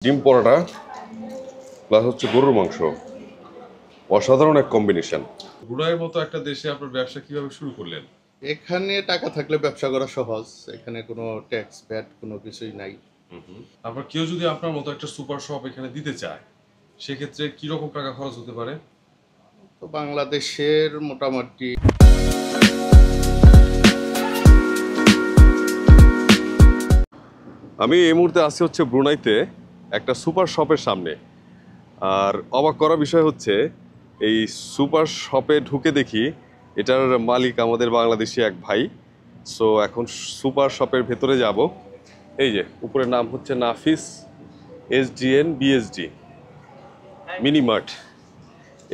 ডিম পরোটা প্লাস হচ্ছে গরুর মাংস, অসাধারণ এক কম্বিনেশন। ব্রুনাইয়ের মতো একটা দেশে আপনার ব্যবসা কিভাবে শুরু করলেন? এখানে টাকা থাকলে ব্যবসা করা সহজ। এখানে কোনো ট্যাক্স ভ্যাট কোনো কিছুই নাই। আপনার কেউ যদি আপনার মতো একটা সুপার শপ এখানে দিতে চায়, সেক্ষেত্রে কিরকম টাকা খরচ হতে পারে? তো বাংলাদেশের মোটামুটি আমি এই মুহূর্তে আছি হচ্ছে ব্রুনাইতে একটা সুপার শপের সামনে। আর অবাক করা বিষয় হচ্ছে এই সুপার শপে ঢুকে দেখি এটার মালিক আমাদের বাংলাদেশি এক ভাই। সো এখন সুপার শপের ভেতরে যাব। এই যে উপরের নাম হচ্ছে নাফিস SDN BSD মিনি মার্ট।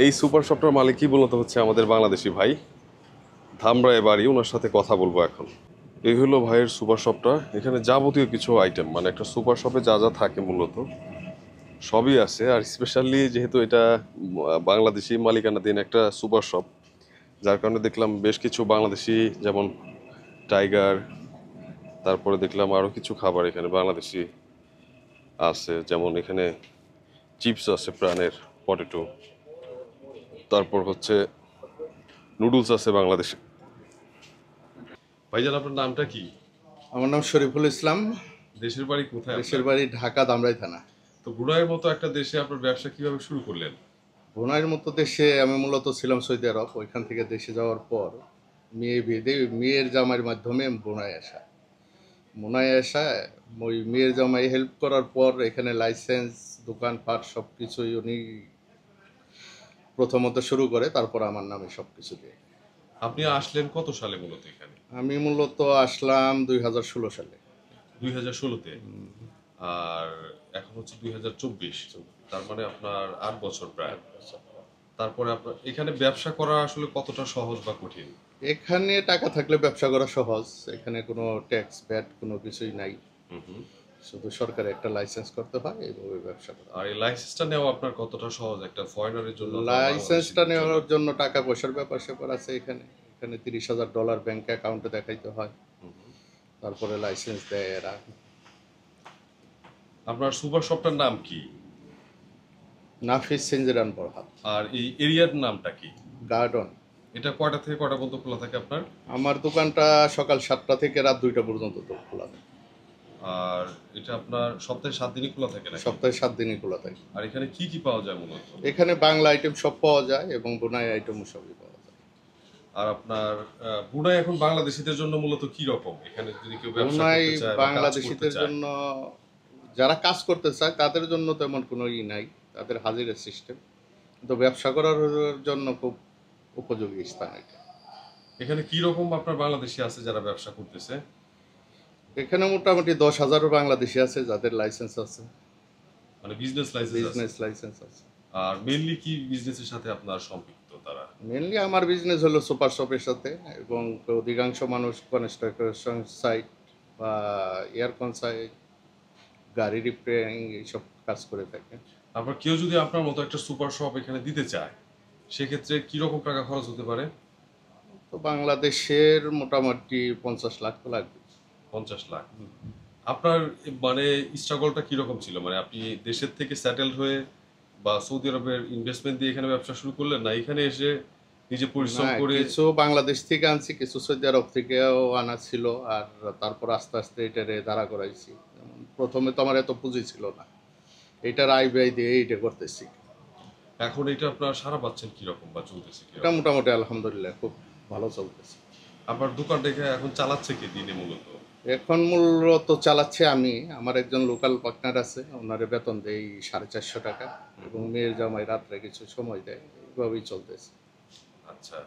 এই সুপার শপটার মালিকই মূলত হচ্ছে আমাদের বাংলাদেশি ভাই, ধামরায় বাড়ি। ওনার সাথে কথা বলবো এখন। এই হলো ভাইয়ের সুপার শপটা। এখানে যাবতীয় কিছু আইটেম, মানে একটা সুপার শপে যা যা থাকে মূলত সবই আছে। আর স্পেশালি যেহেতু এটা বাংলাদেশি মালিকানাধীন একটা সুপার শপ, যার কারণে দেখলাম বেশ কিছু বাংলাদেশি, যেমন টাইগার, তারপরে দেখলাম আরও কিছু খাবার এখানে বাংলাদেশি আছে। যেমন এখানে চিপস আছে, প্রাণের পটেটো, তারপর হচ্ছে নুডলস আছে বাংলাদেশে। ভাইজান, আপনার নামটা কি? আমার নাম শরীফুল ইসলাম। দেশের বাড়ি কোথায়? দেশের বাড়ি ঢাকা, ধামরাই থানা। তো ব্রুনাইয়ের মতো একটা দেশে আপনার ব্যবসা কিভাবে শুরু করলেন? ব্রুনাইয়ের মতো দেশে আমি মূলত ছিলাম সৌদি আরব। ওইখান থেকে দেশে যাওয়ার পর মেয়ের জামাইয়ের মাধ্যমে ব্রুনাই আসা। ওই মেয়ের জামাই হেল্প করার পর এখানে লাইসেন্স, দোকানপাট সব কিছুই উনি প্রথমত শুরু করে, তারপর আমার নামে সব কিছু দিয়ে। আপনি আসলেন কত সালে মূলত এখানে? আমি মূলত আসলাম 2016 সালে। 2016-তে। আর এখন হচ্ছে 2024, তার মানে আপনার 8 বছর প্রায়। তারপরে আপনার এখানে ব্যবসা করা আসলে কতটা সহজ বা কঠিন? এখানে টাকা থাকলে ব্যবসা করা সহজ। এখানে কোনো ট্যাক্স ভ্যাট কোনো কিছুই নাই। শুধু সরকারে একটা লাইসেন্স করতে হয়, এইভাবে ব্যবসা করা। আর এই লাইসেন্সটা নেওয়া আপনার কতটা সহজ একটা ফরেনারের জন্য অথবা লাইসেন্সটা বাংলাদেশিদের জন্য? নেওয়ার জন্য টাকা পয়সার ব্যাপার স্যাপার আছে। এখানে $30,000 ব্যাংক অ্যাকাউন্টে দেখাইতে হয়, তারপরে লাইসেন্স দেয় এরা। আপনার সুপার শপটার নাম কি? নাফিস সিনজিরান বরহাত আর এই এরিয়ার নামটা কি? গার্ডন। এটা কয়টা থেকে কয়টা পর্যন্ত খোলা থাকে আপনার? আমার দোকানটা সকাল 7টা থেকে রাত 2টা পর্যন্ত তো খোলা থাকে। আর এটা আপনার সপ্তাহে 7 দিনই খোলা থাকে নাকি? সপ্তাহে 7 দিনই খোলা থাকে। আর এখানে কি কি পাওয়া যায় মূলত? এখানে বাংলা আইটেম সব পাওয়া যায় এবং বোনাই আইটেমও সবই পাওয়া যায়। আর আপনার ব্রুনাই এখন বাংলাদেশিদের জন্য মূলত কি রকম? এখানে যদি কেউ ব্যবসা বোনাই করতে চায় বা কাজ করতে বাংলাদেশিদের চায়? জন্য, যারা কাজ করতে চায় তাদের জন্য তেমন কোনো নাই, তাদের হাজিরা সিস্টেম। কিন্তু ব্যবসা করার জন্য খুব উপযোগী স্থান এটা। এখানে কি রকম আপনার বাংলাদেশি আছে যারা ব্যবসা করতেছে? এখানে মোটামুটি 10,000 বাংলাদেশি আছে যাদের লাইসেন্স আছে, মানে বিজনেস লাইসেন্স আছে? বিজনেস লাইসেন্স আছে। আর মেইনলি কি বিজনেসের সাথে আপনার সম্পৃক্ত তারা? মেনলি আমার বিজনেস হলো সুপার শপের সাথে, এবং অধিকাংশ মানুষ কনস্ট্রাকশন সাইট বা এয়ারকন সাইট, গাড়ি রিপেয়ারিং এইসব কাজ করে থাকে। আপনার কেউ যদি আপনার মতো একটা সুপার শপ এখানে দিতে চায়, সেক্ষেত্রে কি রকম টাকা খরচ হতে পারে? তো বাংলাদেশের মোটামুটি 50 লাখ তো লাগবে। 50 লাখ। আপনার মানে স্ট্রাগলটা কিরকম ছিল? মানে আপনি দেশের থেকে সেটেলড হয়ে বা সৌদি আরবের ইনভেস্টমেন্ট দিয়ে এখানে ব্যবসা শুরু করলেন, না এখানে এসে নিজে পরিশ্রম না, করে? কিছু বাংলাদেশ থেকে আনছি, কিছু সৌদি আরব থেকেও আনা ছিল। আর তারপর আস্তে আস্তে এটারে দাঁড়া করাইছি। যেমন প্রথমে তো আমার এত পুঁজি ছিল না, এটার আয় ব্যয় দিয়ে এইটা করতেছি। এখন এটা আপনার সারা পাচ্ছেন কিরকম বা চলতেছে এটা কিরকম? মোটামুটি আলহামদুলিল্লাহ খুব ভালো চলতেছে। আপনার দোকানটা এখন চালাচ্ছে কি দিনে মূলত? এখন মূলত চালাচ্ছে আমি, আমার একজন লোকাল পার্টনার আছে, ওনারে বেতন দেই 450 টাকা, এবং মেয়ের জামাই রাত্রে কিছু সময় দেয়। এইভাবেই চলতেছে। আচ্ছা।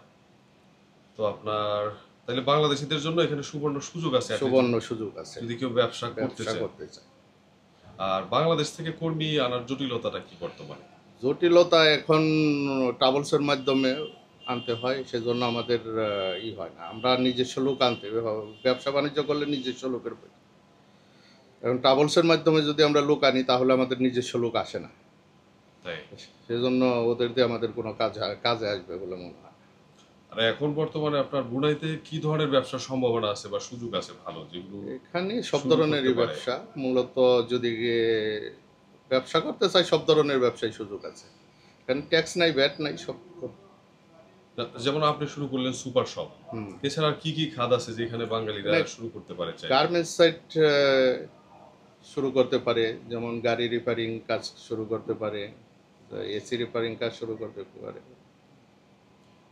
তো আপনার তাহলে বাংলাদেশীদের জন্য এখানে সুবর্ণ সুযোগ আছে at least সুবর্ণ সুযোগ আছে যদি কেউ ব্যবসা করতে ব্যবসা চায়। করতে চায়। আর বাংলাদেশ থেকে কর্মী আনার জটিলতাটা কি বর্তমানে? জটিলতা এখন ট্রাভেলসের মাধ্যমে আনতে হয়, সেজন্য আমাদের হয় না, আমরা নিজস্ব লোক আনতে ব্যবসা বাণিজ্য করলে নিজস্ব লোকের প্রয়োজন। এখন ট্রাভেলসের মাধ্যমে যদি আমরা লোক আনি তাহলে আমাদের নিজস্ব লোক আসে না, তাই? সেজন্য ওদের দিয়ে আমাদের কোনো কাজে আসবে বলে মনে হয় না। আর এখন বর্তমানে আপনার ব্রুনাইতে কি ধরনের ব্যবসার সম্ভাবনা আছে বা সুযোগ আছে ভালো, যেগুলো এখানে সব শুরু করতে ধরনেরই পারে? ব্যবসা মূলত, যদি ব্যবসা করতে চাই, সব ধরনের ব্যবসায় সুযোগ আছে, কারণ ট্যাক্স নাই, ভ্যাট নাই, সব। যেমন আপনি শুরু করলেন সুপার শপ, এছাড়া আর কি কি খাত আছে যেখানে বাঙালিরা শুরু করতে পারে? গার্মেন্টস সাইট শুরু করতে পারে, যেমন গাড়ি রিপেয়ারিং কাজ শুরু করতে পারে, এসি রিপেয়ারিং কাজ শুরু করতে পারে।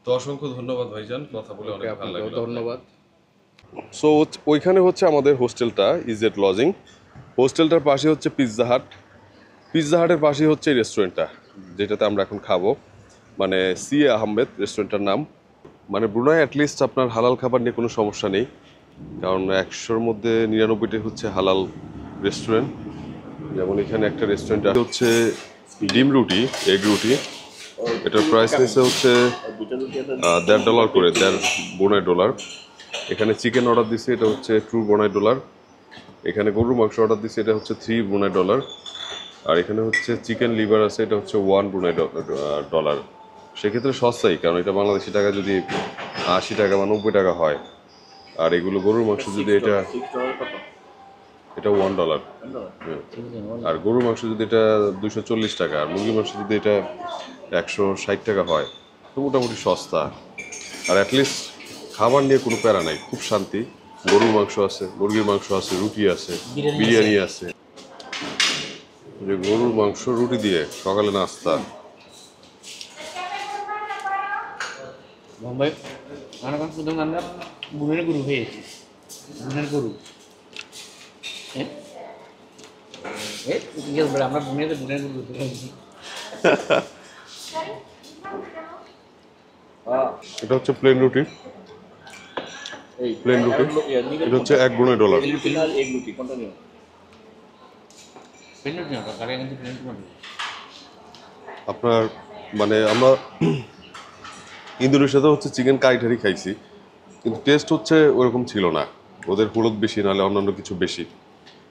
তো অসংখ্য ধন্যবাদ ভাইজান, কথা বলে অনেক ভালো আপনাকেও লাগলো। ধন্যবাদ। সো ওইখানে হচ্ছে আমাদের হোস্টেলটা, ইজেট লজিং। হোস্টেলটার পাশে হচ্ছে পিৎজা হাট, পিৎজা হাটের পাশে হচ্ছে এই রেস্টুরেন্টটা যেটাতে আমরা এখন খাবো, মানে সি এ আহমেদ রেস্টুরেন্টটার নাম। মানে ব্রুনাই অ্যাটলিস্ট আপনার হালাল খাবার নিয়ে কোনো সমস্যা নেই, কারণ 100-র মধ্যে 99টি হচ্ছে হালাল রেস্টুরেন্ট। যেমন এখানে একটা রেস্টুরেন্ট হচ্ছে ডিম রুটি, এগ রুটি, এটার প্রাইস নিচ্ছে হচ্ছে $1.5 করে, $1.5 এখানে চিকেন অর্ডার দিচ্ছে, এটা হচ্ছে $2 এখানে গরুর মাংস অর্ডার দিচ্ছে, এটা হচ্ছে $3 আর এখানে হচ্ছে চিকেন লিভার আছে, এটা হচ্ছে $1 সেক্ষেত্রে সস্তাই, কারণ এটা বাংলাদেশি টাকা যদি 80 টাকা বা 90 টাকা হয়, আর এগুলো গরুর মাংস যদি এটা $1, আর গরুর মাংস যদি এটা 240 টাকা, আর মুরগির মাংস যদি এটা 160 টাকা হয়, তো মোটামুটি সস্তা। আর অ্যাটলিস্ট খাবার নিয়ে কোনো প্যারা নাই, খুব শান্তি। গরুর মাংস আছে, মুরগির মাংস আছে, রুটি আছে, বিরিয়ানি আছে। যে গরুর মাংস রুটি দিয়ে সকালে নাস্তা। বোম্বাই আনাকান শুধু আমরা বুনের গরু হয়েছি, বুনের গরু আমরা বুনের বুনের গরু হয়েছি। এটা হচ্ছে প্লেন রুটি, প্লেন রুটি, এটা হচ্ছে $1 আপনার। মানে আমরা ইন্দোনেশিয়াতে হচ্ছে চিকেন কাইঠারি খাইছি, কিন্তু টেস্ট হচ্ছে ওরকম ছিল না, ওদের হলুদ বেশি, নাহলে অন্যান্য কিছু বেশি,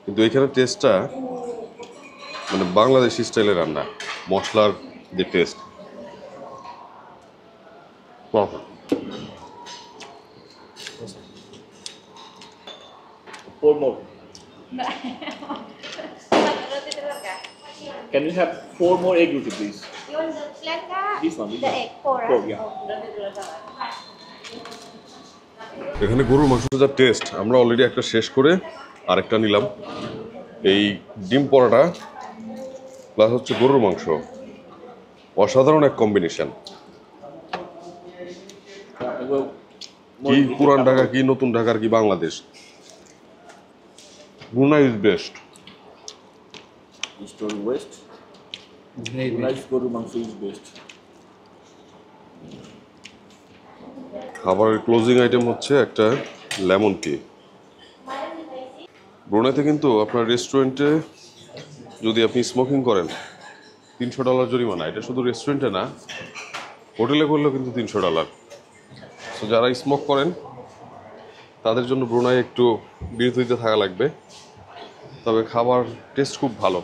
কিন্তু এখানে টেস্টটা মানে বাংলাদেশি স্টাইলের রান্না, মশলার যে test. Four more. Can you have 4 more egg roti, please? You want the flat ka? This one, The egg, 4. Four, yeah. এখানে গরুর মাংসের যা টেস্ট, আমরা অলরেডি একটা শেষ করে আরেকটা নিলাম। এই ডিম পরোটা প্লাস হচ্ছে গরুর মাংস, অসাধারণ এক কম্বিনেশন। কি পুরান ঢাকা, কি নতুন ঢাকার, কি Bangladesh, Brunei is best. East or west? Nice guru mangso is best. খাবারের ক্লোজিং আইটেম হচ্ছে একটা লেমন টি। ব্রুনাইতে কিন্তু আপনার রেস্টুরেন্টে যদি আপনি স্মোকিং করেন $300 জরিমানা। এটা শুধু রেস্টুরেন্টে না, হোটেলে করলেও কিন্তু $300। সো যারা স্মোক করেন তাদের জন্য ব্রুনাই একটু বিরতিতে থাকা লাগবে, তবে খাবার টেস্ট খুব ভালো।